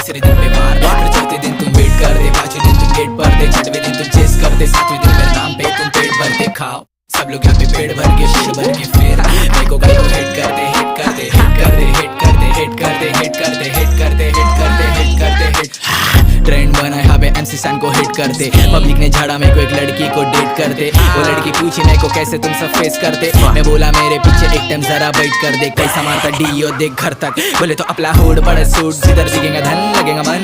तीसरे दिन पे वार, फिर चौथे दिन तुम वेट कर दे, पांचवें दिन तुम गेट पर दे, छठवें दिन तुम चेस कर दे, सातवें दिन मेरे नाम पे तुम पेट भर दे। खाओ सब लोग यहाँ पे पेट भर के शेर भर के, फिर मेरे को हिट कर दे, हिट कर दे, हिट कर दे, हिट कर दे, हिट कर दे, हिट कर दे, हिट कर दे, हिट कर दे, हिट कर दे, हिट। ट्रेंड बना यहाँ पे MC सन को हिट करते, पब्लिक ने झाड़ा मेरे को एक लड़की को डेट करते, वो लड़की पूछी मेरे को कैसे तुम सब फेस करते, मैं बोला मेरे पीछे एक टाइम जरा वेट कर दे, कैसा मारता डीओ देख घर तक, बोले तो अपना होड़ बड़ा सूट, जिधर दिखेगा धन लगेगा मन।